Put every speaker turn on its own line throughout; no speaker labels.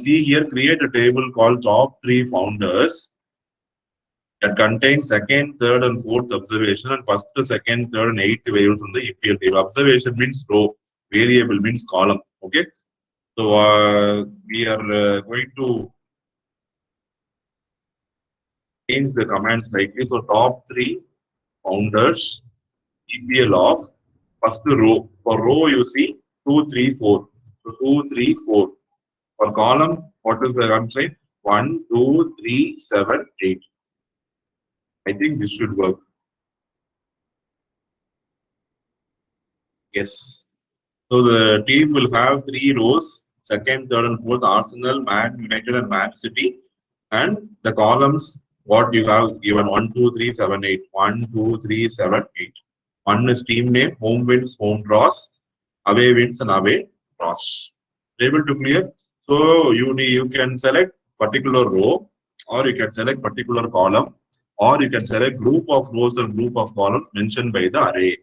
See here, create a table called top 3 founders that contains second, third, and fourth observation, and first, second, third, and eighth variables from the EPL table. Observation means row, variable means column. Okay, so we are going to change the command slightly. So top 3 founders, EPL of first row. For row, you see 2, 3, 4. So 2, 3, 4. For column, what is the constraint? 1, 2, 3, 7, 8. I think this should work. Yes. So the team will have 3 rows, second, third, and fourth: Arsenal, Man United, and Man City. And the columns, what you have given: 1, 2, 3, 7, 8. 1, 2, 3, 7, 8. One is team name: home wins, home draws, away wins, and away draws. Able to clear? So you can select particular row, or you can select particular column, or you can select group of rows and group of columns mentioned by the array.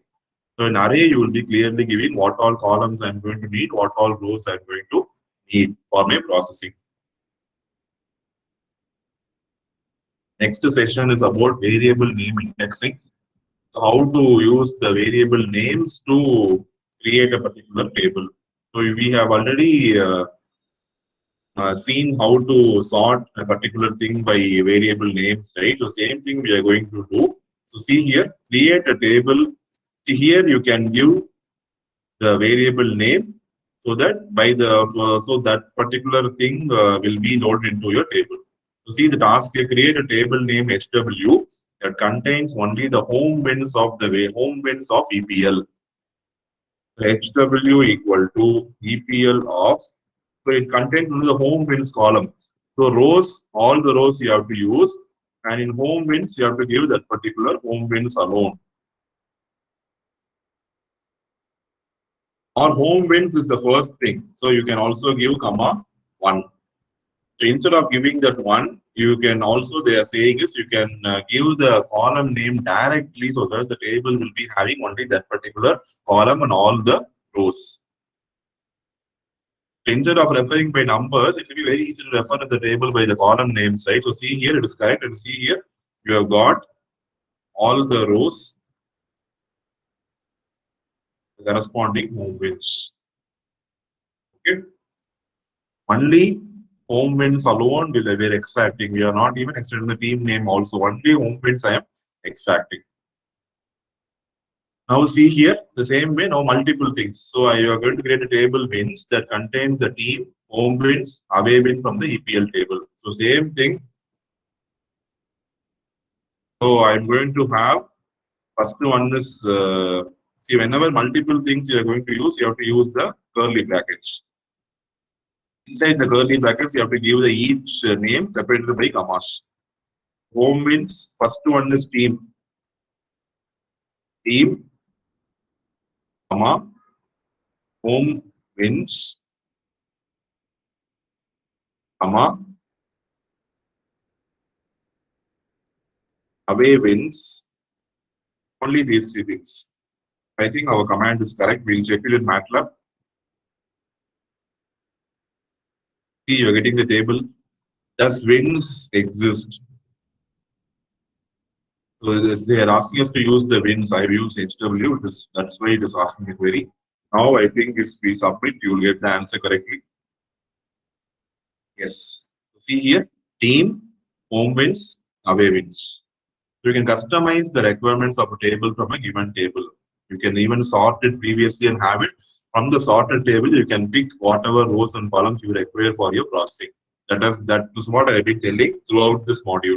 So in array, you will be clearly giving what all columns I'm going to need, what all rows I'm going to need for my processing. Next session is about variable name indexing. How to use the variable names to create a particular table. So we have already seen how to sort a particular thing by variable names, right? So same thing we are going to do. So see here, create a table. See here, you can give the variable name so that by the so that particular thing will be loaded into your table. So see the task here, create a table name HW that contains only the home wins of EPL. HW equal to EPL of, so it contains only the home wins column. So rows, all the rows you have to use, and in home wins you have to give that particular home wins alone. Or home wins is the first thing. So you can also give comma 1. So instead of giving that 1, you can also, they are saying is, you can give the column name directly so that the table will be having only that particular column and all the rows. Instead of referring by numbers, it will be very easy to refer to the table by the column names, right? So see here, it is correct, and see here, you have got all the rows corresponding home wins. Okay. Only home wins alone we are extracting. We are not even extracting the team name also. Only home wins I am extracting. Now see here, the same way, now multiple things. So you are going to create a table wins that contains the team, home wins, away win from the EPL table. So same thing. So I'm going to have, first one is, see, whenever multiple things you are going to use, you have to use the curly brackets. Inside the curly brackets, you have to give the each name separated by commas. Home wins, first one is team. Team, comma, home wins, comma, away wins. Only these 3 things. I think our command is correct. We'll check it in MATLAB. See, you're getting the table. Does wins exist? So they are asking us to use the wins. I've used HW. That's why it is asking the query. Now I think if we submit, you will get the answer correctly. Yes. So see here, team, home wins, away wins. So you can customize the requirements of a table from a given table. You can even sort it previously and have it. From the sorted table, you can pick whatever rows and columns you require for your processing. That is what I have been telling throughout this module.